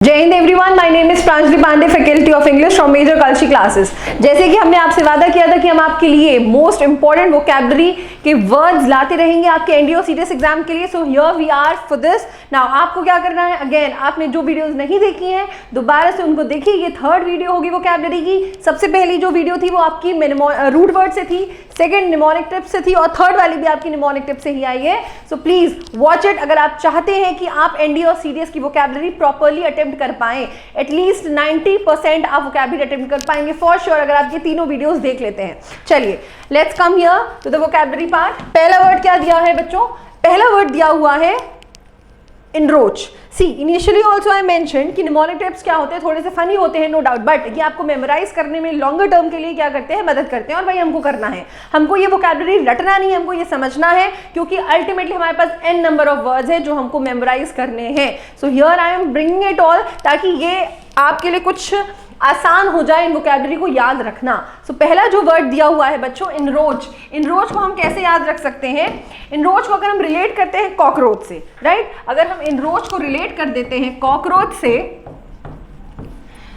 जय हिंद everyone, my name is Pranjali Pandey, faculty of English from major Kalshi classes. जैसे कि हमने आपसे वादा किया था कि हम आपके लिए मोस्ट इंपॉर्टेंट वोकैबुलरी के वर्ड्स लाते रहेंगे आपके एनडीए और सीटीएस एग्जाम के लिए। So here we are for this. Now आपको क्या करना है, अगेन आपने जो वीडियोस नहीं देखी हैं दोबारा से उनको देखिए। ये थर्ड वीडियो होगी वोकैबुलरी की। सबसे पहली जो वीडियो थी वो आपकी रूट वर्ड से थी, सेकंड निमोनिक टिप से थी और थर्ड वाली भी आपकी निमोनिक टिप से ही आई है। सो प्लीज वॉच इट अगर आप चाहते हैं कि आप एनडीए और सीटीएस की वोकैबुलरी प्रॉपर्ली अटेम्प्ट कर पाएं। एटलीस्ट 90% आप वोकैबुलरी अटेम्प्ट कर पाएंगे फॉर श्योर अगर आप ये तीनों वीडियोस देख लेते हैं। चलिए let's come here to the vocabulary part. पहला वर्ड क्या दिया है बच्चों? पहला वर्ड दिया हुआ है enroach। See initially also I mention कि निमोनिक टिप्स क्या होते हैं, थोड़े से फनी होते हैं नो डाउट, बट ये आपको मेमोराइज करने में लॉन्गर टर्म के लिए क्या करते हैं, मदद करते हैं। और भाई हमको करना है, हमको ये वोकैबुलरी रटना नहीं है, हमको ये समझना है क्योंकि अल्टीमेटली हमारे पास n नंबर ऑफ वर्ड्स हैं जो हमको मेमोराइज करने हैं। So here I am bringing it all ताकि ये आपके लिए कुछ आसान हो जाए इन वोकैबुलरी को याद रखना। सो पहला जो वर्ड दिया हुआ है बच्चों enroach। enroach को हम कैसे याद रख सकते हैं? enroach को अगर हम रिलेट करते हैं कॉकरोच से, राइट? अगर हम enroach को रिलेट कर देते हैं कॉकरोच से,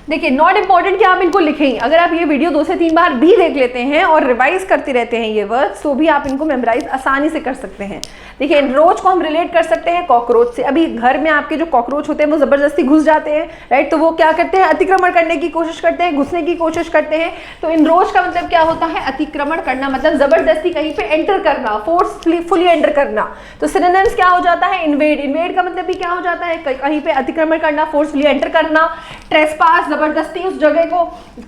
देखिए नॉट इंपॉर्टेंट कि आप इनको लिखें, अगर आप ये वीडियो 2 से 3 बार भी देख लेते हैं और रिवाइज करते रहते हैं ये वर्ड्स तो भी आप इनको मेमोराइज आसानी से कर सकते हैं। देखिए enroach को हम रिलेट कर सकते हैं कॉकरोच से। अभी घर में आपके जो कॉकरोच होते हैं वो जबरदस्ती घुस जाते हैं, राइट? तो वो क्या करते हैं, अतिक्रमण करने की कोशिश करते हैं, घुसने की कोशिश करते हैं। तो enroach का मतलब क्या होता है? अतिक्रमण करना, मतलब जबरदस्ती कहीं पे एंटर करना, फोर्सफुली एंटर करना। तो सिनोनिम्स क्या हो जाता है? इन्वेड। इन्वेड का मतलब भी क्या हो जाता है? कहीं पे अतिक्रमण करना, फोर्सफुली एंटर करना। ट्रेसपास, जबरदस्ती उस जगह को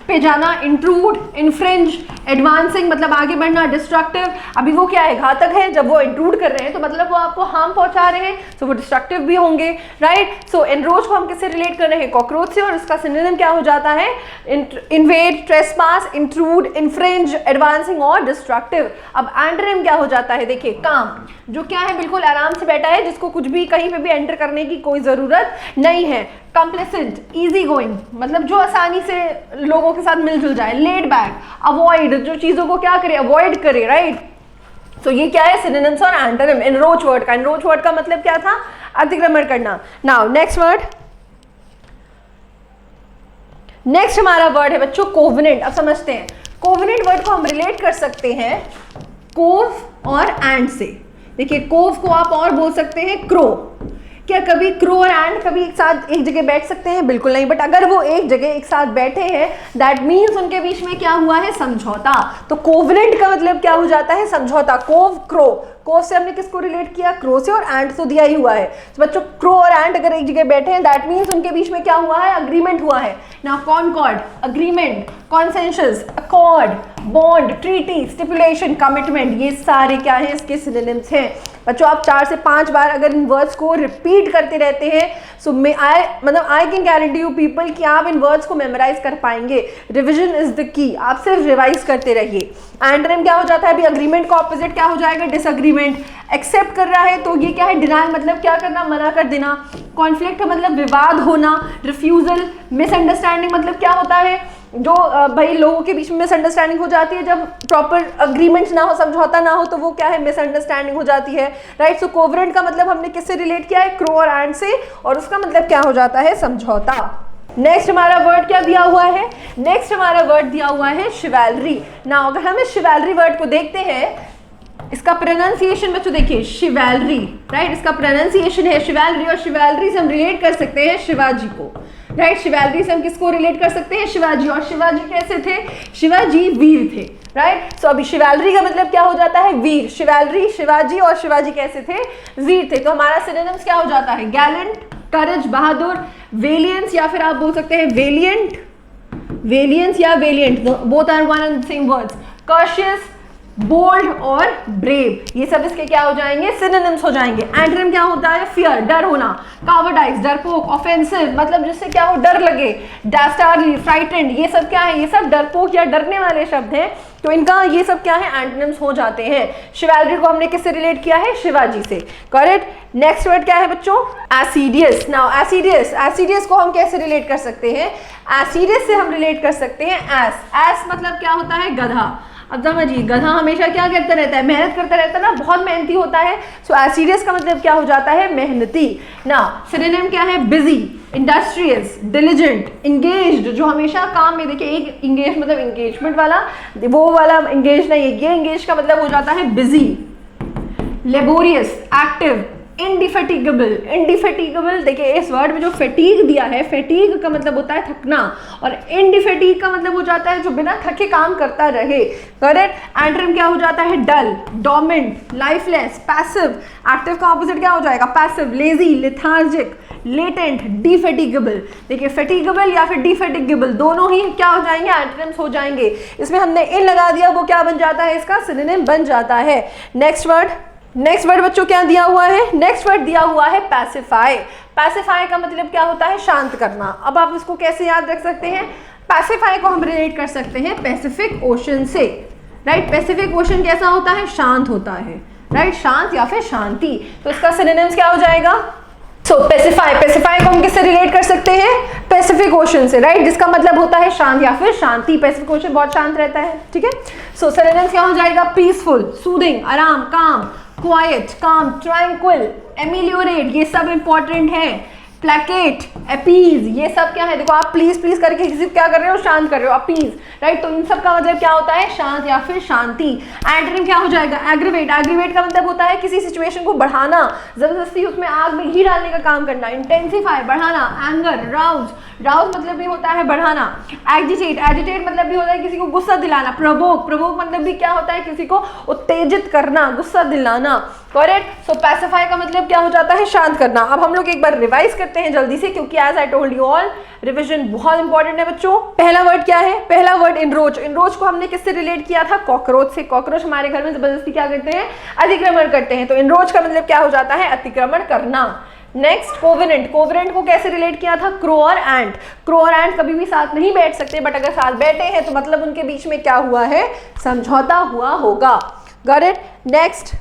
पे जाना। इंट्रूड, इन्फ्रिंज, एडवांसिंग मतलब आगे बढ़ना। डिस्ट्रक्टिव, अभी वो क्या है, घातक है। जब वो इंट्रूड कर रहे हैं तो मतलब वो आपको हार्म पहुंचा रहे हैं, तो वो डिस्ट्रक्टिव भी होंगे, राइट? सो enroach को हम किससे रिलेट कर रहे हैं? कॉकरोच से। और उसका सिनोनिम क्या हो जाता है? Invade, trespass, intrude, infringe, advancing और डिस्ट्रक्टिव। अब एंटोनिम क्या हो जाता है? देखिए काम, जो क्या है, बिल्कुल आराम से बैठा है, जिसको कुछ भी कहीं पे भी एंटर करने की कोई जरूरत नहीं है। कंप्लेसेंट, इजी गोइंग मतलब जो आसानी से लोगों के साथ मिलजुल जाए। लेड बैक, अवॉइड, जो चीजों को क्या करे, अवॉइड करे, राइट? तो ये क्या है? सिनोनिम्स और एंटोनिम enroach वर्ड का। enroach वर्ड का मतलब क्या था? अतिक्रमण करना। नाउ नेक्स्ट वर्ड, नेक्स्ट हमारा वर्ड है बच्चों कोवेनेंट। अब समझते हैं, कोवेनेंट वर्ड को हम रिलेट कर सकते हैं कोव और एंड से। देखिए कोव को आप और बोल सकते हैं क्रो। क्या कभी क्रो और एंड कभी एक साथ एक जगह बैठ सकते हैं? बिल्कुल नहीं। बट अगर वो एक जगह एक साथ बैठे हैं दैट मीन्स उनके बीच में क्या हुआ है? समझौता। तो कोवेनेंट का मतलब क्या हो जाता है? समझौता। CoV, crow. कोव से हमने किसको रिलेट किया? क्रो से। और एंड तो दिया ही हुआ है। तो बच्चों क्रो और एंड अगर एक जगह बैठे हैं दैट मीन्स उनके बीच में क्या हुआ है? अग्रीमेंट हुआ है ना। Concord, agreement, consensus, accord, bond, treaty, stipulation, commitment, ये सारे क्या है? इसके सिनोनिम्स हैं। बच्चों आप 4 से 5 बार अगर इन वर्ड्स को रिपीट करते रहते हैं so I can guarantee you people कि आप इन वर्ड्स को मेमोराइज कर पाएंगे। रिविजन इज द की, आप सिर्फ रिवाइज करते रहिए। एंटोनिम क्या हो जाता है? अभी अग्रीमेंट का ऑपोजिट क्या हो जाएगा? डिसअग्रीमेंट। एक्सेप्ट कर रहा है तो ये क्या है? डिनायल मतलब क्या करना? मना कर देना। कॉन्फ्लिक्ट मतलब विवाद होना। रिफ्यूजल, मिसअंडरस्टैंडिंग मतलब क्या होता है? जो भाई लोगों के बीच में मिसअंडरस्टैंडिंग हो जाती है, जब प्रॉपर अग्रीमेंट ना हो, समझौता ना हो, तो वो क्या है? मिसअंडरस्टैंडिंग हो जाती है, राइट? सो कोवेनेंट का मतलब हमने किससे रिलेट किया है? क्रो और एंड से। और उसका मतलब क्या हो जाता है? समझौता। नेक्स्ट हमारा वर्ड क्या दिया हुआ है? नेक्स्ट हमारा वर्ड दिया हुआ है शिवैलरी। ना अगर हम इस शिवैलरी वर्ड को देखते हैं, इसका प्रोनाउंसिएशन बच्चों देखिए शिवैलरी, राइट? इसका प्रोनाउंसिएशन है शिवैलरी। और शिवैलरी से हम रिलेट कर सकते हैं शिवाजी को, राइट? शिवैलरी से हम किसको रिलेट कर सकते हैं? शिवाजी। और शिवाजी कैसे थे? शिवाजी वीर थे, राइट? सो अभी शिवैलरी का मतलब क्या हो जाता है? वीर। शिवैलरी, शिवाजी। और शिवाजी कैसे थे? वीर थे। तो हमारा सिनोनिम्स क्या हो जाता है? गैलेंट, करेज, बहादुर, वेलियंस, या फिर आप बोल सकते हैं वेलियंट, वेलियंस या valiant, both are one and same words. Cautious, bold और ब्रेव, ये सब इसके क्या हो जाएंगे? सिनोनिम्स हो जाएंगे। एंटोनिम क्या होता है? फियर, डर होना। कावर्डाइज, डरपोक। ऑफेंसिव मतलब जिससे क्या हो? डर लगे। डास्टार्ली, फ्राइटेंड, ये सब क्या है? ये सब डरपोक या डरने वाले शब्द हैं। तो इनका ये सब क्या है? एंटोनिम्स हो जाते हैं। शिवैलरी को हमने किससे रिलेट किया है? शिवाजी से, करेक्ट। नेक्स्ट वर्ड क्या है बच्चों? एसिडियस। नाउ एसिडियस, एसिडियस को हम कैसे रिलेट कर सकते हैं? एसिडियस से हम रिलेट कर सकते हैं एस। एस मतलब क्या होता है? गधा। अब समझिए गधा हमेशा क्या करता रहता है, मेहनत करता रहता है ना, बहुत मेहनती होता है। सो एसिडियस का मतलब क्या हो जाता है, मेहनती ना। सिनोनिम क्या है, बिजी, इंडस्ट्रियस, डिलिजेंट, इंगेज्ड, जो हमेशा काम में, देखिए एक इंगेज मतलब इंगेजमेंट वाला, वो वाला इंगेज नहीं है, ये इंगेज का मतलब हो जाता है busy. Laborious, active, indefatigable. Indefatigable देखिए इस वर्ड में जो फेटीग दिया है, फेटीग का मतलब होता है थकना, और इंडिफेटिग का मतलब हो जाता है जो बिना थके काम करता रहे। करेक्ट। एंटोनिम क्या हो जाता है, डल, डोमिनेंट, लाइफलेस, पैसिव। एक्टिव का ऑपोजिट क्या हो जाएगा, पैसिव, लेजी, लेथार्जिक, लेटेंट, डिफेटिगेबल। देखिए फेटिगेबल या फिर डिफेटिगेबल दोनों ही क्या हो जाएंगे, एंटोनिम्स हो जाएंगे। इसमें हमने इन लगा दिया, वो क्या बन जाता है, इसका सिनोनिम बन जाता है। नेक्स्ट वर्ड बच्चों क्या दिया हुआ है, नेक्स्ट वर्ड दिया हुआ है पैसिफाई। पैसिफाई का मतलब क्या होता है, शांत करना। अब आप इसको कैसे याद रख सकते हैं, पैसिफाई को हम रिलेट कर सकते हैं पैसिफिक ओशन से। राइट, पैसिफिक ओशन कैसा होता है, शांत होता है। राइट, शांत या फिर शांति। तो इसका सिनोनिम्स क्या हो जाएगा, सो पैसिफाई को हम किससे रिलेट कर सकते हैं, पैसिफिक ओशन से। राइट, जिसका मतलब होता है शांत या फिर शांति। पैसिफिक ओशन बहुत शांत रहता है। ठीक है, सो सिनोनिम्स क्या हो जाएगा, पीसफुल, सूदिंग, आराम, काम, क्वाइट, काम, ट्रैंक्विल, एमिलियोरेट, ये सब इंपॉर्टेंट है। प्लेकेट, अपीज, ये सब क्या है, देखो आप प्लीज प्लीज करके किसी को क्या कर रहे हो, शांत कर रहे हो, अपीज। राइट, तो इन सब का मतलब क्या होता है, शांत या फिर शांति। एंटोनिम क्या हो जाएगा, एग्रीवेट। एग्रीवेट का मतलब होता है किसी सिचुएशन को बढ़ाना, जबरदस्ती उसमें आग में घी डालने का काम करना। इंटेंसिफाई, बढ़ाना। एंगर, राउज, राउज मतलब भी होता है बढ़ाना। एजिटेट, एजिटेट मतलब भी होता है किसी को गुस्सा दिलाना। प्रोवोक, प्रोवोक मतलब भी क्या होता है, किसी को उत्तेजित करना, गुस्सा दिलाना। करेक्ट। सो पैसिफाई का मतलब क्या हो जाता है, शांत करना। अब हम लोग एक बार रिवाइज करते हैं जल्दी से, क्योंकि as I told you all revision बहुत इंपॉर्टेंट है बच्चों। पहला वर्ड क्या है, पहला वर्ड इनरोच। इनरोच को हमने किससे रिलेट किया था, कॉकरोच से। कॉकरोच हमारे घर में जबरदस्ती क्या करते हैं, अतिक्रमण करते हैं। तो इनरोच का मतलब क्या हो जाता है, अतिक्रमण करना। Next covenant. कोवेनेंट को कैसे रिलेट किया था, क्रो और एंट। क्रो और एंट कभी भी साथ नहीं बैठ सकते, बट अगर साथ बैठे हैं तो मतलब उनके बीच में क्या हुआ है, समझौता हुआ होगा। Got it. नेक्स्ट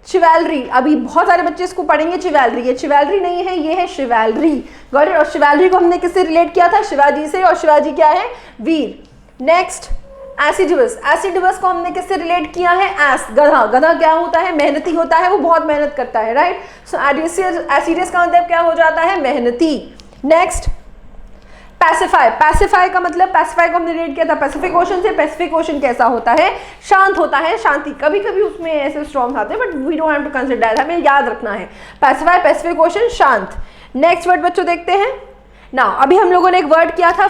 शिवैलरी। अभी बहुत सारे बच्चे इसको पढ़ेंगे चिवैलरी, ये चिवैलरी नहीं है, ये है शिवैलरी। Got it. और शिवैलरी को हमने किससे रिलेट किया था, शिवाजी से, और शिवाजी क्या है, वीर। नेक्स्ट एसिडुअस। एसिडुअस को हमने किससे रिलेट किया है, एस, गधा। गधा क्या होता है, मेहनती होता है, वो बहुत मेहनत करता है। राइट, सो एसिडियस का मतलब क्या हो जाता है, मेहनती। Next pacify. पैसिफाई का मतलब, पैसिफाई को हमने रिलेट किया था पैसिफिक ओशन से। पैसिफिक ओशन कैसा होता है, शांत होता है, शांति। कभी कभी उसमें ऐसे स्टॉर्म्स आते हैं, but we don't have to consider, हमें याद रखना है पैसिफाई, पैसिफिक ओशन, शांत। नेक्स्ट वर्ड बच्चों देखते हैं ना। अभी हम लोगों ने एक वर्ड किया था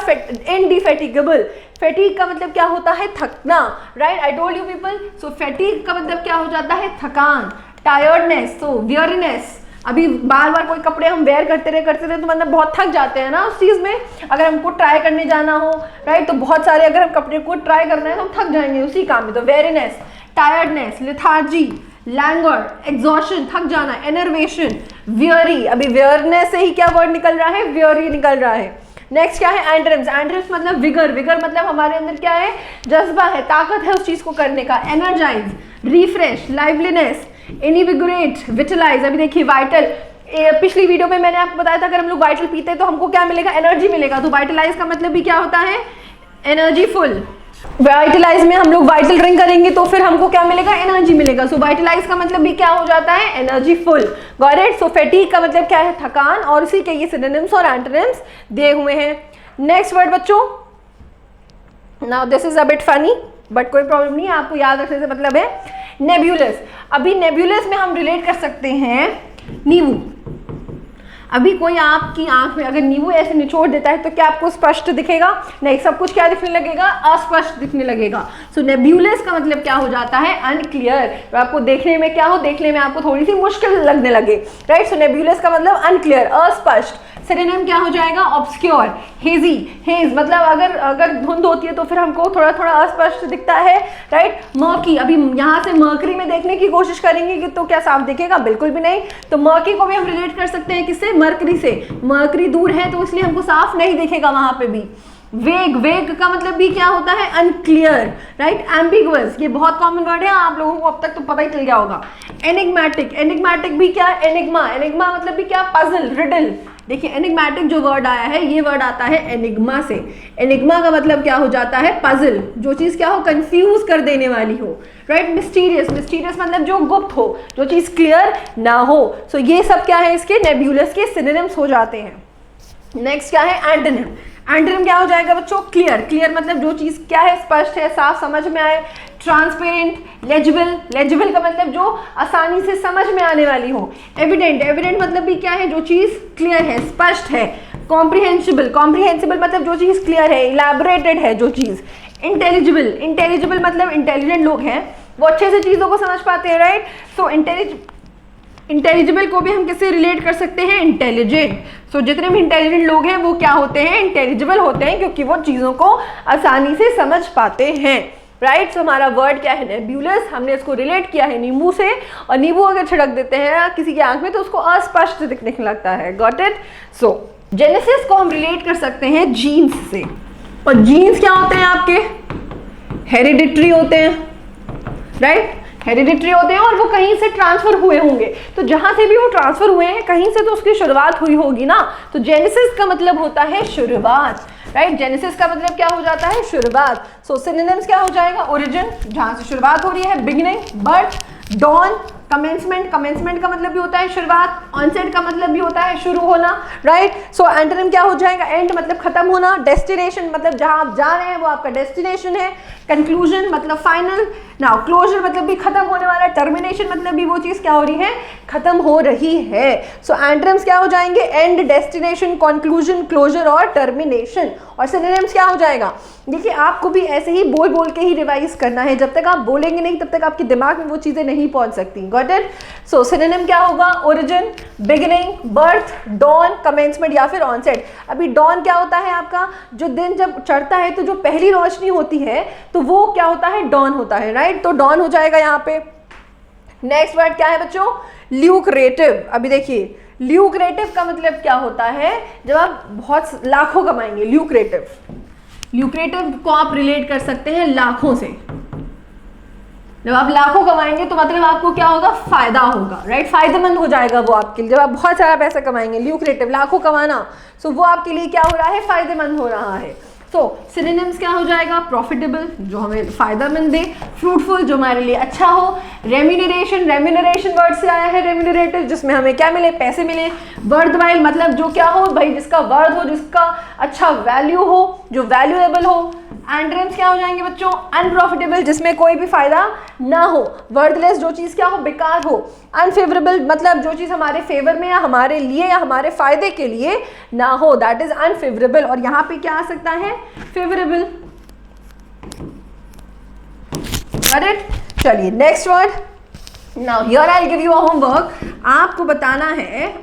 इंडिफेटिगेबल। फैटीग का मतलब क्या होता है, थकना। Right, I told you people. So fatigue का मतलब क्या हो जाता है, थकान। Tiredness, so weariness. अभी बार बार कोई कपड़े हम वेयर करते रहे तो मतलब बहुत थक जाते हैं ना उस चीज़ में। अगर हमको ट्राई करने जाना हो, राइट, तो बहुत सारे अगर हम कपड़े को ट्राई करना है तो हम थक जाएंगे उसी काम में। तो weariness, tiredness, lethargy, Langer, exhaustion, थक जाना, एनर्वेशन, वियरी। अभी वियरनेस से ही क्या वर्ड निकल रहा है, वियरी निकल रहा है। नेक्स्ट क्या है, एंड्रिम्स। एंड्रिम्स मतलब विगर। विगर मतलब हमारे अंदर क्या है, जज्बा है, ताकत है उस चीज़ को करने का। Energise, refresh, liveliness, invigorate, vitalise. अभी देखिए वाइटल, पिछली वीडियो में मैंने आपको बताया था अगर हम लोग वाइटल पीते हैं तो हमको क्या मिलेगा, एनर्जी मिलेगा। तो वाइटलाइज का मतलब भी क्या होता है, एनर्जीफुल। वाइटलाइज में हम लोग वाइटल ड्रिंक करेंगे तो फिर हमको क्या मिलेगा, एनर्जी मिलेगा। सो वाइटलाइज का मतलब भी क्या हो जाता है, energyful. Got it. So fatigue का मतलब क्या है, थकान, और इसी के ये सिनोनिम्स और एंटोनिम्स दिए हुए हैं। नेक्स्ट वर्ड बच्चों, now this is a bit funny but कोई प्रॉब्लम नहीं है, आपको याद रखने से मतलब है। नेब्यूलस। अभी नेब्यूलस में हम रिलेट कर सकते हैं नींबू। अभी कोई आपकी आंख में अगर नींबू ऐसे निचोड़ देता है तो क्या आपको स्पष्ट दिखेगा, नहीं, सब कुछ क्या दिखने लगेगा, अस्पष्ट दिखने लगेगा। सो नेब्यूलस का मतलब क्या हो जाता है, अनक्लियर। तो आपको देखने में क्या हो, देखने में आपको थोड़ी सी मुश्किल लगने लगे। राइट, सो नेब्यूलस का मतलब अनक्लियर, अस्पष्ट। सिनोनिम क्या हो जाएगा, ऑब्सक्योर, हेजी। हेज मतलब अगर धुंध होती है तो फिर हमको थोड़ा थोड़ा अस्पष्ट दिखता है। Right, murky. अभी यहाँ से मर्करी में देखने की कोशिश करेंगे कि तो क्या साफ दिखेगा, बिल्कुल भी नहीं। तो मर्की को भी हम रिलेट कर सकते हैं किससे, मर्करी से। मर्करी दूर है तो इसलिए हमको साफ नहीं दिखेगा वहां पे भी। वेग। वेग का मतलब भी क्या होता है, अनक्लियर। राइट, एम्बिगुअस, ये बहुत कॉमन वर्ड है, आप लोगों को अब तक तो पता ही चल गया होगा। एनिग्मेटिक। एनिग्मेटिक भी क्या, एनिग्मा। एनिग्मा मतलब भी क्या, पजल, रिडल। देखिए एनिग्मेटिक जो वर्ड आया है ये वर्ड आता है एनिग्मा से। एनिग्मा का मतलब क्या हो जाता है, पजल, जो चीज़ क्या हो, कंफ्यूज कर देने वाली हो, राइट। मिस्टीरियस, मिस्टीरियस मतलब जो गुप्त हो, जो चीज़ क्लियर ना हो। सो ये सब क्या है, इसके नेब्यूलस के सिनोनिम्स हो जाते हैं। नेक्स्ट क्या है, एंटोनिम। एंटोनिम क्या हो जाएगा बच्चों, क्लियर। क्लियर मतलब जो चीज़ क्या है, स्पष्ट है, साफ समझ में आए। ट्रांसपेरेंट, लेजिबल, लेजिबल का मतलब जो आसानी से समझ में आने वाली हो। एविडेंट, एविडेंट मतलब भी क्या है, जो चीज़ क्लियर है, स्पष्ट है। कॉम्प्रिहेंसिबल, कॉम्प्रिहेंसिबल मतलब जो चीज़ क्लियर है, इलैबोरेटेड है जो चीज़। इंटेलिजिबल, इंटेलिजिबल मतलब इंटेलिजेंट लोग हैं, वो अच्छे से चीज़ों को समझ पाते हैं, राइट। सो इंटेलिजिबल को भी हम किससे रिलेट कर सकते हैं, इंटेलिजेंट। सो जितने भी इंटेलिजेंट लोग हैं वो क्या होते हैं, इंटेलिजिबल होते हैं, क्योंकि वो चीज़ों को आसानी से समझ पाते हैं, राइट। सो हमारा वर्ड क्या है, नेब्यूलस। हमने इसको रिलेट किया है नींबू से, और नींबू अगर छिड़क देते हैं किसी की आंख में तो उसको अस्पष्ट दिखने लगता है। Got it. सो जेनेसिस को हम रिलेट कर सकते हैं जीन्स से, और जीन्स क्या होते हैं आपके, हेरिडिटरी होते हैं, राइट। हेरिडिटरी होते हैं और वो कहीं से ट्रांसफर हुए होंगे, तो जहां से भी वो ट्रांसफर हुए हैं कहीं से तो उसकी शुरुआत हुई होगी ना। तो जेनेसिस का मतलब होता है शुरुआत, राइट। जेनेसिस का मतलब क्या हो जाता है, शुरुआत। सो सिनोनिम्स क्या हो जाएगा, ओरिजिन, जहां से शुरुआत हो रही है, beginning, birth, dawn, commencement. Commencement का मतलब भी होता है शुरुआत, ऑनसेट का मतलब भी होता है शुरू होना, राइट। सो एंटोनिम क्या हो जाएगा, एंड मतलब खत्म होना, डेस्टिनेशन मतलब जहां आप जा रहे हैं वो आपका डेस्टिनेशन है, कंक्लूजन मतलब फाइनल, नाउ क्लोजर मतलब भी खत्म होने वाला, टर्मिनेशन मतलब भी वो चीज़ क्या हो रही है, खत्म हो रही है। सो एंटोनिम्स क्या हो जाएंगे, एंड, डेस्टिनेशन, कंक्लूजन, क्लोजर और टर्मिनेशन। और सिनोनिम्स क्या हो जाएगा, देखिए आपको भी ऐसे ही बोल बोल के ही रिवाइज करना है, जब तक आप बोलेंगे नहीं तब तक आपके दिमाग में वो चीज़ें नहीं पहुंच सकती। Got it. सो सिनोनिम क्या होगा, origin, beginning, birth, dawn, commencement या फिर ऑनसेट। अभी डॉन क्या होता है आपका, जो दिन जब चढ़ता है तो जो पहली रोशनी होती है तो वो क्या होता है, डॉन होता है, राइट। तो डॉन हो जाएगा यहाँ पे। नेक्स्ट वर्ड क्या है बच्चों, ल्यूक्रेटिव। अभी देखिए ल्यूक्रेटिव का मतलब क्या होता है, जब आप बहुत लाखों कमाएंगे, ल्यूक्रेटिव। ल्यूक्रेटिव को आप रिलेट कर सकते हैं लाखों से। जब आप लाखों कमाएंगे तो मतलब आपको क्या होगा, फायदा होगा, राइट। फायदेमंद हो जाएगा वो आपके लिए, जब आप बहुत सारा पैसा कमाएंगे। ल्यूक्रेटिव, लाखों कमाना, सो वो आपके लिए क्या हो रहा है, फायदेमंद हो रहा है। सो सिनोनिम्स क्या हो जाएगा, प्रॉफिटेबल, जो हमें फायदेमंद दे, फ्रूटफुल, जो हमारे लिए अच्छा हो, रेम्यूनरेशन, रेम्यूनरेशन वर्ड से आया है रेम्यूनरेटिव, जिसमें हमें क्या मिले, पैसे मिले। वर्थवाइल मतलब जो क्या हो भाई, जिसका वर्थ हो, जिसका अच्छा वैल्यू हो, जो वैल्यूएबल हो। एंटोनिम्स क्या हो जाएंगे बच्चों, अनप्रॉफिटेबल, जिसमें कोई भी फायदा ना हो। वर्थलेस, जो चीज़ क्या हो, बेकार हो। अनफेवरेबल मतलब जो चीज़ हमारे फेवर में या हमारे लिए या हमारे फायदे के लिए ना हो, दैट इज अनफेवरेबल। और यहाँ पे क्या आ सकता है, फेवरेबल। चलिए next word. Now here I give you a homework. आपको बताना है,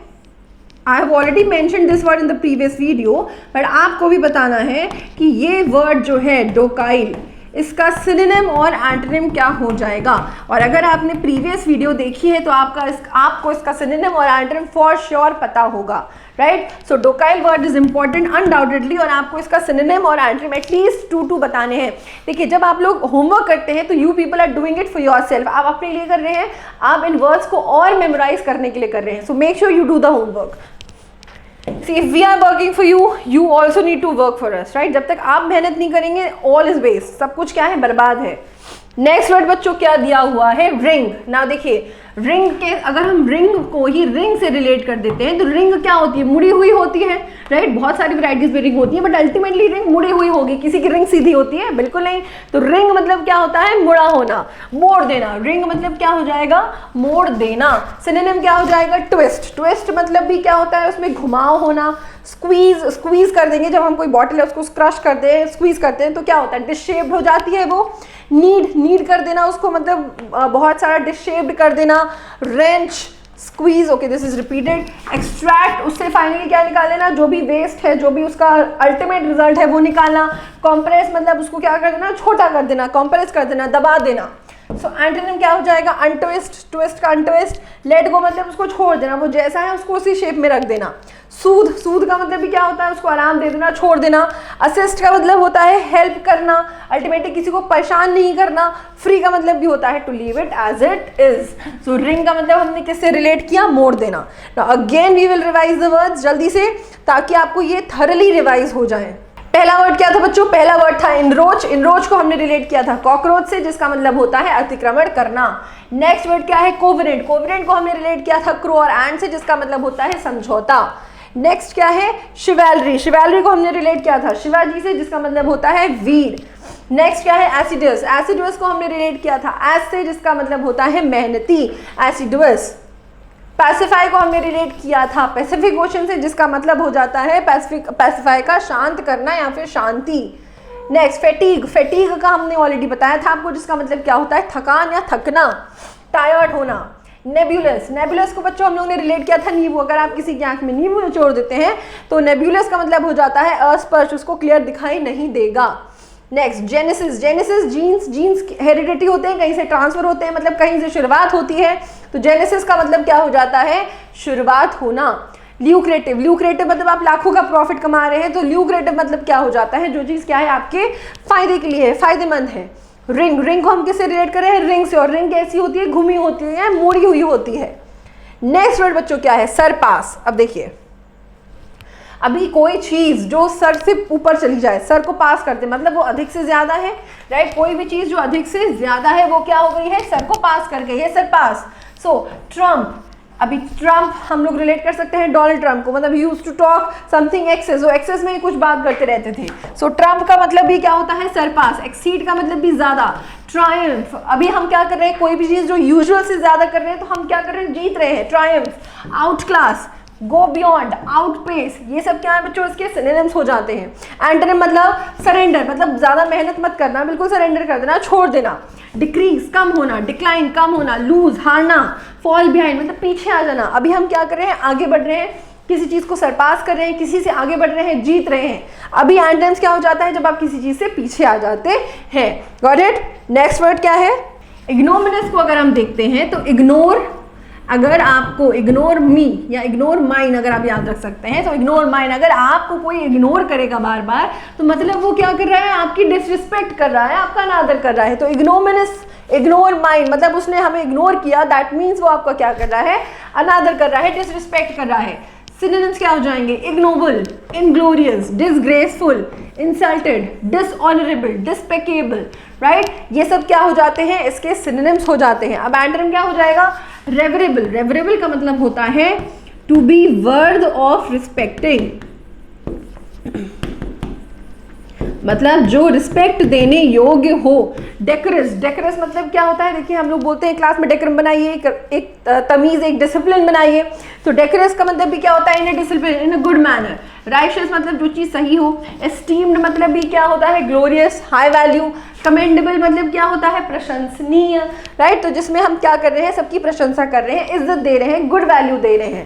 I have already mention this word in the previous video, but आपको भी बताना है कि ये वर्ड जो है डोकाइल, इसका सिनोनिम और एंटोनिम क्या हो जाएगा। और अगर आपने प्रीवियस वीडियो देखी है तो आपको इसका सिनोनिम और एंटोनिम फॉर श्योर पता होगा, right. So docile word is important undoubtedly, और आपको इसका सिनोनिम और एंटोनिम एटलीस्ट 2 बताने हैं। देखिए जब आप लोग होमवर्क करते हैं तो you people are doing it for yourself, आप अपने लिए कर रहे हैं, आप इन वर्ड्स को और मेमोराइज करने के लिए कर रहे हैं। So make sure you do the homework. See, if we are working for you, you also need to work for us, right? जब तक आप मेहनत नहीं करेंगे, all is waste, सब कुछ क्या है, बर्बाद है। नेक्स्ट वर्ड बच्चों क्या दिया हुआ है, रिंग। ना देखिए रिंग के, अगर हम रिंग को ही रिंग से रिलेट कर देते हैं तो रिंग क्या होती है, मुड़ी हुई होती है, राइट। बहुत सारी वैरायटीज में रिंग होती है, बट अल्टीमेटली रिंग मुड़ी हुई होगी। किसी की रिंग सीधी होती है, बिल्कुल नहीं। तो रिंग मतलब क्या होता है, मुड़ा होना, मोड़ देना। रिंग मतलब क्या हो जाएगा, मोड़ देना। सिनोनिम क्या हो जाएगा, ट्विस्ट। ट्विस्ट मतलब भी क्या होता है, उसमें घुमाव होना। स्क्वीज, स्क्वीज कर देंगे, जब हम कोई बॉटल है उसको क्रश करते हैं, स्क्वीज करते हैं तो क्या होता है, डिशेप्ड हो जाती है वो। नीड कर देना उसको, मतलब बहुत सारा डिशेप्ड कर देना। Wrench, squeeze, okay this is repeated. Extract, उससे फाइनली क्या निकाल लेना, जो भी वेस्ट है, जो भी उसका अल्टीमेट रिजल्ट है वो निकालना। कॉम्प्रेस मतलब उसको क्या कर देना, छोटा कर देना, कॉम्प्रेस कर देना, दबा देना। सो एंटोनिम क्या हो जाएगा, अनट्विस्ट, ट्विस्ट का अनट्विस्ट, लेट गो मतलब उसको छोड़ देना, वो जैसा है उसको उसी शेप में रख देना। सूद, सूद का मतलब भी क्या होता है, उसको आराम दे देना, छोड़ देना। असिस्ट का मतलब होता है हेल्प करना, अल्टीमेटली किसी को परेशान नहीं करना। फ्री का मतलब भी होता है to leave it as it is. So wring का मतलब हमने किससे रिलेट किया, मोड़ देना। Now again we will revise the words जल्दी से, ताकि आपको ये थरली रिवाइज हो जाए। पहला वर्ड क्या था बच्चों, पहला वर्ड था इनरोच। इनरोच को हमने रिलेट किया था कॉकरोच से, जिसका मतलब होता है अतिक्रमण करना। नेक्स्ट वर्ड क्या है, कोवेनेंट। कोवेनेंट को हमने रिलेट किया था क्रो और एंड से, जिसका मतलब होता है समझौता। नेक्स्ट क्या है, शिवैलरी। शिवैलरी को हमने रिलेट किया था शिवाजी से, जिसका मतलब होता है वीर। नेक्स्ट क्या है, एसिडुअस। एसिडुअस को हमने रिलेट किया था एस से, जिसका मतलब होता है मेहनती, एसिडुअस। पैसिफाई को हमने रिलेट किया था पैसिफिक ओशन से, जिसका मतलब हो जाता है पैसिफाई का शांत करना या फिर शांति। Next fatigue. फैटीग का हमने ऑलरेडी बताया था आपको, जिसका मतलब क्या होता है थकान या थकना, टायर्ड होना। नेबुलस। नेबुलस को बच्चों हम लोगों ने रिलेट किया था नींबू। अगर आप किसी की आंख में नींबू निचोड़ देते हैं तो नेबुलस का मतलब हो जाता है अस्पष्ट, उसको क्लियर दिखाई नहीं देगा। Next genesis. Genesis genes, genes heredity होते हैं, कहीं से ट्रांसफर होते हैं, मतलब कहीं से शुरुआत होती है। तो जेनेसिस का मतलब क्या हो जाता है, शुरुआत होना। ल्यूक्रेटिव। ल्यूक्रेटिव मतलब आप लाखों का प्रॉफिट कमा रहे हैं, तो ल्यूक्रेटिव मतलब क्या हो जाता है, जो चीज़ क्या है आपके फायदे के लिए है, फायदेमंद है। रिंग। रिंग को हम किससे रिलेट कर रहे हैं, रिंग से। और रिंग कैसी होती है, घूमी होती है, मोड़ी हुई होती है। नेक्स्ट वर्ड बच्चों क्या है, सरपास। अब देखिए, अभी कोई चीज जो सर से ऊपर चली जाए, सर को पास करते मतलब वो अधिक से ज्यादा है, राइट। कोई भी चीज जो अधिक से ज्यादा है वो क्या हो गई है, सर को पास कर गई है, सर पास। सो ट्रम्प। अभी ट्रम्प हम लोग रिलेट कर सकते हैं डोनाल्ड ट्रम्प को, मतलब use to talk something excess, वो एक्सेस में ही कुछ बात करते रहते थे। सो ट्रम्प का मतलब भी क्या होता है, सरपास। एक्सीड का मतलब भी ज्यादा। ट्रायम्फ। अभी हम क्या कर रहे हैं, कोई भी चीज जो यूजुअल से ज्यादा कर रहे हैं तो हम क्या कर रहे हैं, जीत रहे हैं, Triumph. Out class, go beyond, outpace, ये सब क्या है बच्चों, इसके सिनोनिम्स हो जाते हैं। एंटोनिम मतलब सरेंडर, मतलब ज्यादा मेहनत मत करना, बिल्कुल सरेंडर कर देना, छोड़ देना। डिक्रीज, कम होना। डिक्लाइन, कम होना। लूज, हारना। फॉल बिहाइंड मतलब पीछे आ जाना। अभी हम क्या कर रहे हैं, आगे बढ़ रहे हैं, किसी चीज को सरपास कर रहे हैं, किसी से आगे बढ़ रहे हैं, जीत रहे हैं। अभी एंटोनिम्स क्या हो जाता है, जब आप किसी चीज से पीछे आ जाते हैं। Got it. नेक्स्ट वर्ड क्या है, इग्नोमिनस को अगर हम देखते हैं तो इग्नोर, अगर आपको इग्नोर मी या इग्नोर माइन अगर आप याद रख सकते हैं, तो इग्नोर माइन, अगर आपको कोई इग्नोर करेगा बार बार तो मतलब वो क्या कर रहा है, आपकी डिसरिस्पेक्ट कर रहा है, आपका अनादर कर रहा है। तो इग्नोमिनस, इग्नोर माइन मतलब उसने हमें इग्नोर किया, दैट मीन्स वो आपका क्या कर रहा है, अनादर कर रहा है, डिसरिस्पेक्ट कर रहा है। सिनोनिम्स क्या हो जाएंगे, ignoble, inglorious, disgraceful, insulted, dishonourable, despicable, right. ये सब क्या हो जाते हैं, इसके सिनोनिम्स हो जाते हैं। अब एंटोनिम क्या हो जाएगा, रेवरेबल। रेवरेबल का मतलब होता है to be worth of respecting, मतलब जो रिस्पेक्ट देने योग्य हो। डेकोरस। डेकोरस मतलब क्या होता है, देखिए हम लोग बोलते हैं क्लास में डेकोरम बनाइए, एक तमीज, एक डिसिप्लिन बनाइए। तो डेकोरस का मतलब भी क्या होता है, in a discipline, in a good manner. Righteous मतलब जो चीज़ सही हो। एस्टीम्ड मतलब भी क्या होता है, ग्लोरियस, हाई वैल्यू। कमेंडेबल मतलब क्या होता है, प्रशंसनीय, राइट। तो जिसमें हम क्या कर रहे हैं, सबकी प्रशंसा कर रहे हैं, इज्जत दे रहे हैं, गुड वैल्यू दे रहे हैं।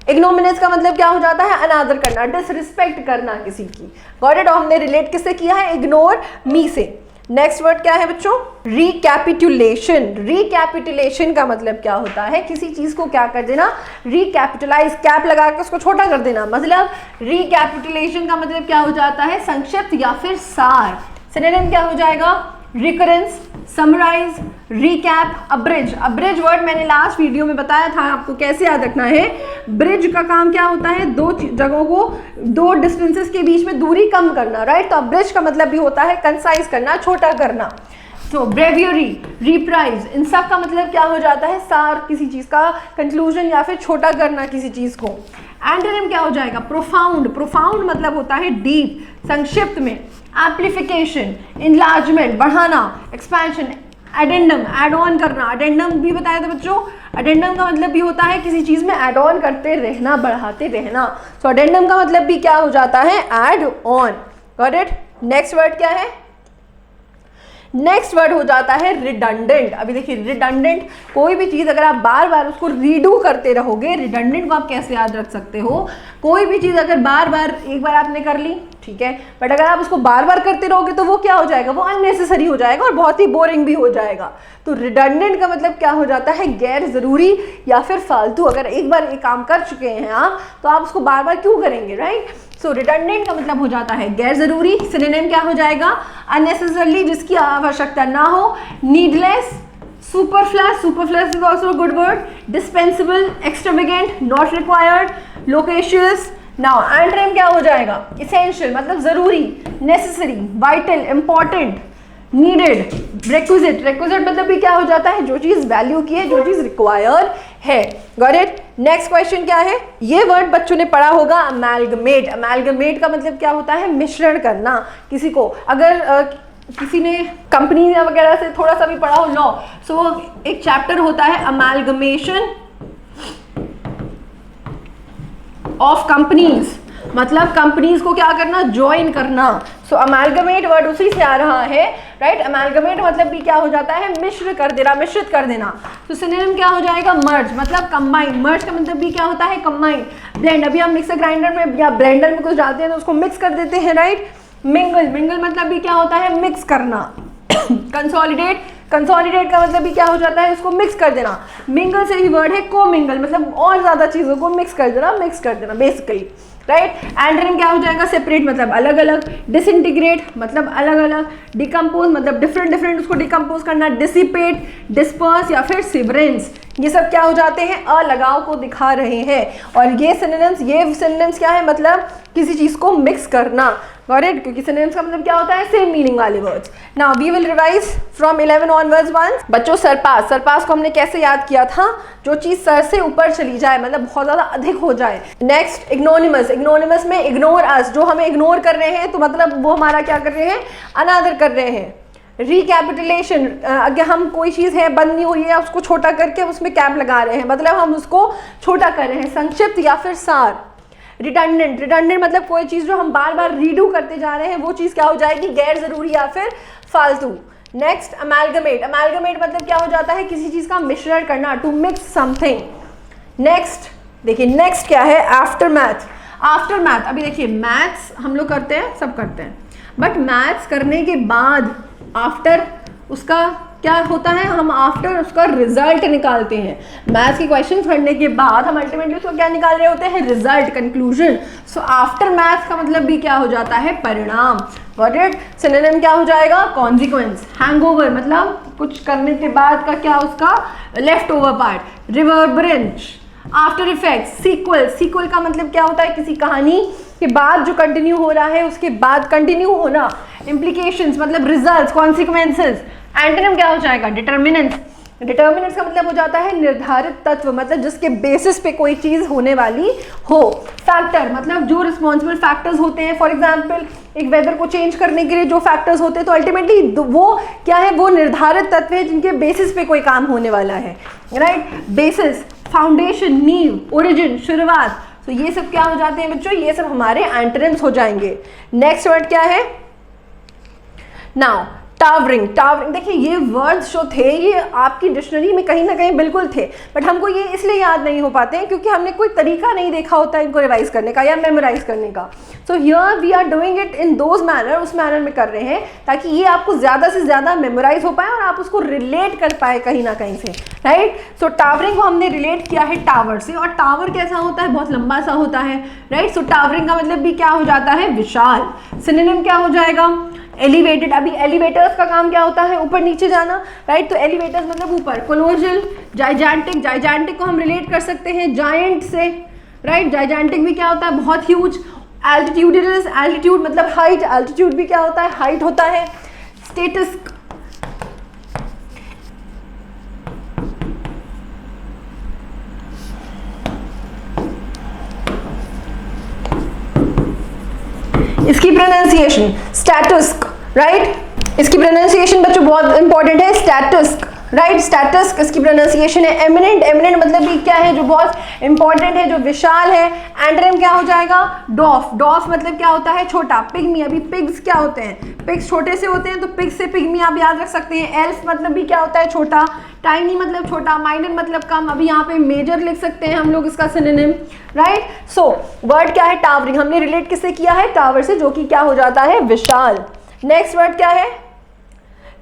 इग्नोमिनस का मतलब क्या हो जाता है, अनादर करना, डिसरिस्पेक्ट करना किसी की। Got it. और हमने रिलेट किससे किया है, इग्नोर मी से। नेक्स्ट वर्ड क्या है बच्चों, रिकैपिटुलेशन। रिकैपिटुलेशन का मतलब क्या होता है, किसी चीज को क्या कर देना, रिकैपिटलाइज, कैप लगा के उसको छोटा कर देना। मतलब रिकैपिटुलेशन का मतलब क्या हो जाता है, संक्षिप्त या फिर सार। सिनोनिम क्या हो जाएगा, recurrence, summarize, recap, abridge. Abridge word मैंने लास्ट वीडियो में बताया था आपको कैसे याद रखना है। ब्रिज का काम क्या होता है, दो जगहों को, दो डिस्टेंसेस के बीच में दूरी कम करना, राइट। तो अब्रिज का मतलब भी होता है कंसाइज करना, छोटा करना। तो ब्रेवियरी, रिप्राइज, इन सब का मतलब क्या हो जाता है, सार, किसी चीज का कंक्लूजन या फिर छोटा करना किसी चीज को। एंटोनिम क्या हो जाएगा, प्रोफाउंड। प्रोफाउंड मतलब होता है डीप, संक्षिप्त में। एम्प्लीफिकेशन, इनलार्जमेंट, बढ़ाना, एक्सपेंशन। एडेंडम, एड ऑन करना। एडेंडम भी बताया था बच्चों, एडेंडम का मतलब भी होता है किसी चीज में एड ऑन करते रहना, बढ़ाते रहना। सो एडेंडम का मतलब भी क्या हो जाता है, add on. Got it. Next word क्या है, नेक्स्ट वर्ड हो जाता है रिडंडेंट। अभी देखिए रिडंडेंट, कोई भी चीज़ अगर आप बार बार उसको रीडू करते रहोगे, रिडंडेंट को आप कैसे याद रख सकते हो? कोई भी चीज़ अगर बार बार एक बार आपने कर ली, ठीक है, बट अगर आप उसको बार बार करते रहोगे तो वो क्या हो जाएगा? वो अननेसेसरी हो जाएगा और बहुत ही बोरिंग भी हो जाएगा। तो रिडंडेंट का मतलब क्या हो जाता है? गैर ज़रूरी या फिर फालतू। अगर एक बार एक काम कर चुके हैं आप, तो आप उसको बार बार क्यों करेंगे, राइट? सो रिडंडेंट का मतलब हो जाता है गैर जरूरी। सिनोनिम क्या हो जाएगा? अननेसेसरली, जिसकी आवश्यकता ना हो। Needless, superfluous, superfluous is also a good word. Dispensable, extravagant, not required, loquacious. Now antonym क्या हो जाएगा? इसेंशियल मतलब जरूरी, necessary, vital, important, needed, requisite. Requisite मतलब भी क्या हो जाता है? जो चीज़ वैल्यू की है, जो चीज़ रिक्वायर्ड है। Got it? नेक्स्ट क्वेश्चन क्या है? ये वर्ड बच्चों ने पढ़ा होगा, अमैलगमेट। अमैलगमेट का मतलब क्या होता है? मिश्रण करना। किसी को अगर किसी ने कंपनी वगैरह से थोड़ा सा भी पढ़ा हो लॉ, सो एक चैप्टर होता है अमैलगमेशन ऑफ कंपनीज, मतलब कंपनीज को क्या करना? ज्वाइन करना। सो अमैलगमेट वर्ड उसी से आ रहा है, राइट? अमैलगमेट मतलब भी क्या हो जाता है? मिश्र कर देना, मिश्रित कर देना। तो सिनोनिम क्या हो जाएगा? मर्ज मतलब कंबाइन। मर्ज का मतलब भी क्या होता है? कंबाइन। ब्लेंड, अभी हम मिक्सर ग्राइंडर में या ब्लेंडर में कुछ डालते हैं तो उसको मिक्स कर देते हैं, राइट? मिंगल, मिंगल मतलब भी क्या होता है? मिक्स करना। कंसोलिडेट, कंसोलिडेट का मतलब भी क्या हो जाता है? उसको मिक्स कर देना। मिंगल से ही वर्ड है कोमिंगल, मतलब और ज्यादा चीजों को मिक्स कर देना बेसिकली, राइट? एंटोनिम क्या हो जाएगा? सेपरेट मतलब अलग अलग। डिसइंटीग्रेट मतलब अलग अलग। डिकम्पोज मतलब डिफरेंट डिफरेंट उसको डिकम्पोज करना। डिसिपेट, डिस्पर्स या फिर सिवरेंस, ये सब क्या हो जाते हैं? अलगाव को दिखा रहे हैं। और ये सिनोनिम्स क्या है? मतलब किसी चीज को मिक्स करना। Got it? क्योंकि सिनोनिम्स का मतलब क्या होता है? सेम मीनिंग वाले words. Now we will revise from 11 onwards once. बच्चों सरपास, सरपास को हमने कैसे याद किया था? जो चीज सर से ऊपर चली जाए, मतलब बहुत ज्यादा अधिक हो जाए। नेक्स्ट इग्नोनिमस, इग्नोनिमस में इग्नोर अस, जो हमें इग्नोर कर रहे हैं तो मतलब वो हमारा क्या कर रहे हैं? अनादर कर रहे हैं। रिकैपिटुलेशन, अगर हम कोई चीज़ है बंद नहीं हुई है, उसको छोटा करके हम उसमें कैप लगा रहे हैं, मतलब हम उसको छोटा कर रहे हैं। संक्षिप्त या फिर सार। रिडंडेंट, रिडंडेंट मतलब कोई चीज़ जो हम बार बार रीडू करते जा रहे हैं, वो चीज़ क्या हो जाएगी? गैर जरूरी या फिर फालतू। नेक्स्ट अमैलगमेट, अमैलगमेट मतलब क्या हो जाता है? किसी चीज़ का मिश्रण करना, टू मिक्स समथिंग। नेक्स्ट देखिए, नेक्स्ट क्या है? After math. आफ्टर मैथ, अभी देखिए मैथ्स हम लोग करते हैं, सब करते हैं, बट मैथ्स करने के बाद आफ्टर उसका क्या होता है? हम आफ्टर उसका रिजल्ट निकालते हैं। मैथ्स के क्वेश्चन पढ़ने के बाद हम अल्टीमेटली उसको क्या निकाल रहे होते हैं? Result, conclusion. So after maths का मतलब भी क्या हो जाता है? परिणाम। Got it? सिनोनिम क्या हो जाएगा? कॉन्सिक्वेंस। हैंगओवर मतलब कुछ करने के बाद का क्या उसका left over part. Reverberance. After effect. Sequel, sequel का मतलब क्या होता है? किसी कहानी के बाद जो कंटिन्यू हो रहा है उसके बाद कंटिन्यू होना। इम्प्लीकेशंस मतलब रिजल्ट्स, कॉन्सिक्वेंसेस। एंटोनिम क्या हो जाएगा? डिटर्मिनेंट्स। डिटर्मिनेंट्स का मतलब हो जाता है निर्धारित तत्व, मतलब जिसके बेसिस पे कोई चीज़ होने वाली हो। फैक्टर मतलब जो रिस्पॉन्सिबल फैक्टर्स होते हैं, फॉर एग्जाम्पल एक वेदर को चेंज करने के लिए जो फैक्टर्स होते हैं, तो अल्टीमेटली वो क्या है? वो निर्धारित तत्व है जिनके बेसिस पे कोई काम होने वाला है, राइट? बेसिस, फाउंडेशन, नींव, ओरिजिन, शुरुआत। तो ये सब क्या हो जाते हैं बच्चों? ये सब हमारे एंटोनिम्स हो जाएंगे। नेक्स्ट वर्ड क्या है? Now towering. टावरिंग देखिए, ये वर्ड्स जो थे ये आपकी डिक्शनरी में कहीं ना कहीं बिल्कुल थे, बट हमको ये इसलिए याद नहीं हो पाते हैं क्योंकि हमने कोई तरीका नहीं देखा होता है इनको रिवाइज करने का या मेमोराइज करने का। So here we are doing it in those manner, उस मैनर में कर रहे हैं ताकि ये आपको ज़्यादा से ज़्यादा मेमोराइज हो पाए और आप उसको रिलेट कर पाए कहीं ना कहीं से, राइट? सो टावरिंग को हमने रिलेट किया है टावर से, और टावर कैसा होता है? बहुत लंबा सा होता है, राइट? सो टावरिंग का मतलब भी क्या हो जाता है? विशाल। सिनोनिम क्या हो जाएगा? एलिवेटेड। अभी एलिवेटर्स का काम क्या होता है? ऊपर नीचे जाना, राइट? तो एलिवेटर्स मतलब ऊपर। कोलोजल, जाइजेंटिक, जाइजेंटिक को हम रिलेट कर सकते हैं जायंट से, राइट? जाइजेंटिक भी क्या होता है? बहुत ह्यूज। एल्टीट्यूडिनस, एल्टीट्यूड मतलब हाइट, एल्टीट्यूड भी क्या होता है? हाइट होता है। स्टेटस, इसकी प्रोनाउंसिएशन स्टैटस्क, राइट? इसकी प्रोनाउंसिएशन बच्चों बहुत इंपॉर्टेंट है, स्टैटस्क, राइट। स्टेटस इसकी प्रोनाउंसिएशन है एमिनेंट। एमिनेंट मतलब भी क्या है, जो बहुत इंपॉर्टेंट है, जो विशाल है। एंटोनिम क्या हो जाएगा, डॉफ। डॉफ मतलब क्या होता है, छोटा। पिग्मी, अभी पिग्स क्या होते हैं, पिग्स छोटे से होते हैं, तो पिग से पिग्मी आप याद रख सकते हैं। एल्फ मतलब भी क्या होता है, छोटा। टाइनी मतलब छोटा। माइनर मतलब कम। अभी यहाँ पे मेजर लिख सकते हैं हम लोग इसका सिनोनिम, राइट। सो वर्ड क्या है, टावरिंग। हमने रिलेट किससे किया है, टावर से, जो कि क्या हो जाता है, विशाल। नेक्स्ट वर्ड क्या है,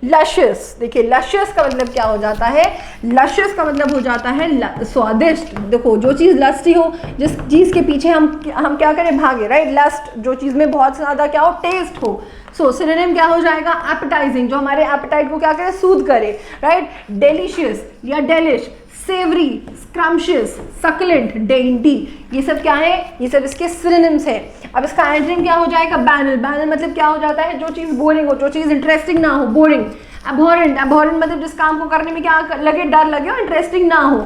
लशियस। देखिए लशियस का मतलब क्या हो जाता है, लशियस का मतलब हो जाता है स्वादिष्ट। देखो जो चीज़ लस्टी हो, जिस चीज़ के पीछे हम क्या करें, भागे, राइट। लस्ट, जो चीज़ में बहुत ज़्यादा क्या हो, टेस्ट हो। सो सिनोनिम क्या हो जाएगा, एपेटाइजिंग, जो हमारे एपेटाइट को क्या करे, सूद करे, राइट। डेलिशियस या delish, Sewri, scrumptious, succulent, dainty, ये सब क्या है, ये सब इसके सिनोनिम्स हैं। अब इसका एंटोनिम क्या हो जाएगा, बैनल। बैनल मतलब क्या हो जाता है, जो चीज़ बोरिंग हो, जो चीज़ इंटरेस्टिंग ना हो, बोरिंग। अबॉरेंट, अबॉरेंट मतलब जिस काम को करने में क्या लगे, डर लगे और इंटरेस्टिंग ना हो।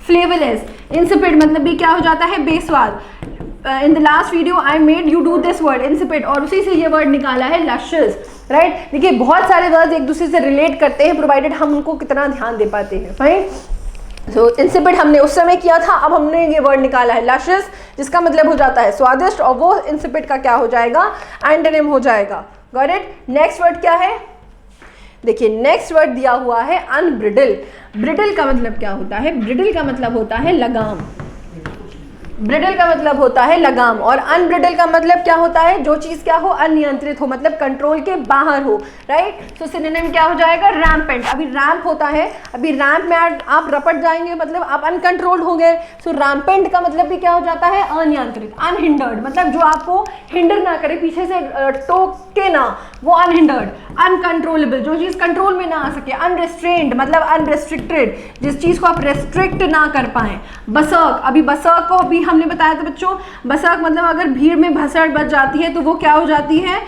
फ्लेवरलेस, इंसिपिड मतलब भी क्या हो जाता है, बेस्वाद। In the last video I made you do this word, insipid, और उसी से ये वर्ड निकाला है, लशियस, राइट। देखिए बहुत सारे वर्ड एक दूसरे से रिलेट करते हैं, प्रोवाइडेड हम उनको कितना ध्यान दे पाते हैं, फाइन। सो इंसिपिड हमने उस समय किया था, अब हमने ये वर्ड निकाला है, लशियस, जिसका मतलब हो जाता है स्वादिष्ट, और वो इंसिपिड का क्या हो जाएगा, एंटोनिम हो जाएगा। Got it. नेक्स्ट वर्ड क्या है, देखिए नेक्स्ट वर्ड दिया हुआ है अनब्रिडल। ब्रिडल का मतलब क्या होता है, ब्रिडल का मतलब होता है लगाम। ब्रिडल का मतलब होता है लगाम, और अनब्रिडल का मतलब क्या होता है, जो चीज़ क्या हो, अनियंत्रित हो, मतलब कंट्रोल के बाहर हो, राइट। सो सिनोनिम क्या हो जाएगा, रैम्पेंट। अभी रैम्प होता है, अभी रैम्प में आप रपट जाएंगे, मतलब आप अनकंट्रोल्ड हो गए। सो रैम्पेंट का मतलब भी क्या हो जाता है, अनियंत्रित। अनहिंडर्ड मतलब जो आपको हिंडर ना करे, पीछे से टोके ना, वो अनहिंडर्ड। अनकंट्रोलेबल, जो चीज़ कंट्रोल में ना आ सके। अनरिस्ट्रेन्ड मतलब अनरेस्ट्रिक्टेड, जिस चीज़ को आप रेस्ट्रिक्ट ना कर पाए। बसर्क, अभी बसर्क को अभी हमने बताया था बच्चों, बसर्क मतलब अगर भीड़ में भसड़ बच जाती है तो वो क्या हो जाती है,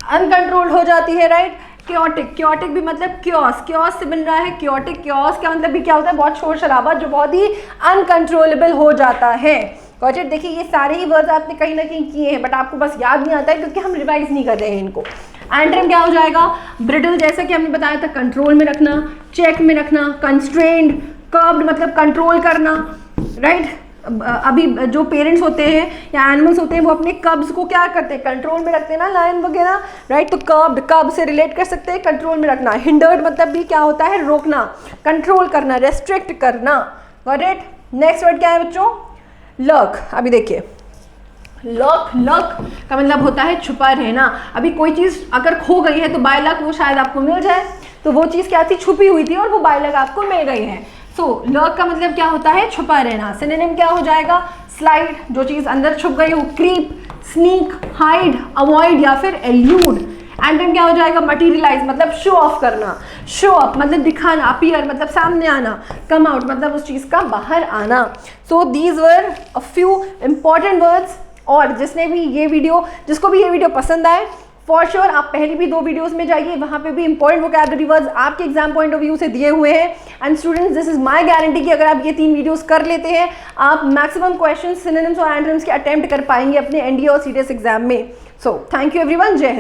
अनकंट्रोल्ड हो जाती है, राइट। क्योटिक, क्योटिक भी मतलब क्योस, क्योस से बन रहा है क्योटिक। क्योस का मतलब भी क्या होता है, बहुत शोर शराबा, जो बहुत ही अनकंट्रोलेबल हो जाता है। Got it. देखिए ये सारे ही वर्ड्स आपने कहीं ना कहीं किए हैं, बट आपको बस याद नहीं आता है क्योंकि हम रिवाइज नहीं कर रहे हैं इनको। एंटोनिम क्या हो जाएगा, ब्रिडल, जैसा कि हमने बताया था, कंट्रोल में रखना, चेक में रखना। कंस्ट्रेंड, कर्ब्ड मतलब कंट्रोल करना, राइट। अभी जो पेरेंट्स होते हैं या एनिमल्स होते हैं, वो अपने कब्स को क्या करते हैं, कंट्रोल में रखते हैं ना, लायन वगैरह, राइट। तो कर्ब्ड, कब से रिलेट कर सकते हैं, कंट्रोल में रखना। हिंडर्ड मतलब भी क्या होता है, रोकना, कंट्रोल करना, रेस्ट्रिक्ट करना। Got it. नेक्स्ट वर्ड क्या है बच्चों, लर्क। अभी देखिए लर्क, लर्क का मतलब होता है छुपा रहना। अभी कोई चीज़ अगर खो गई है तो बाय लक वो शायद आपको मिल जाए, तो वो चीज़ क्या थी, छुपी हुई थी और वो बाय लक आपको मिल गई है। सो लर्क का मतलब क्या होता है, छुपा रहना। सिनोनिम क्या हो जाएगा, स्लाइड, जो चीज़ अंदर छुप गई हो। क्रीप, स्नीक, हाइड, अवॉइड या फिर एल्यूड। एंटोनिम क्या हो जाएगा, मटीरियलाइज मतलब शो ऑफ करना। शो अप मतलब दिखाना, अपीयर मतलब सामने आना, कम आउट मतलब उस चीज़ का बाहर आना। So these were a few important words. और जिसको भी ये वीडियो पसंद आए, फॉर श्योर आप पहली भी 2 वीडियोस में जाइए, वहाँ पे भी इंपॉर्टेंट वोकैबुलरी वर्ड्स आपके एग्जाम पॉइंट ऑफ व्यू से दिए हुए हैं। And students, this is my guarantee कि अगर आप ये 3 वीडियोस कर लेते हैं, आप मैक्सिमम क्वेश्चंस, सिनोनिम्स और एंटोनिम्स के अटेम्प्ट कर पाएंगे अपने एनडीए और सीटीएस एग्जाम में। सो थैंक यू एवरीवन, जय हिंद।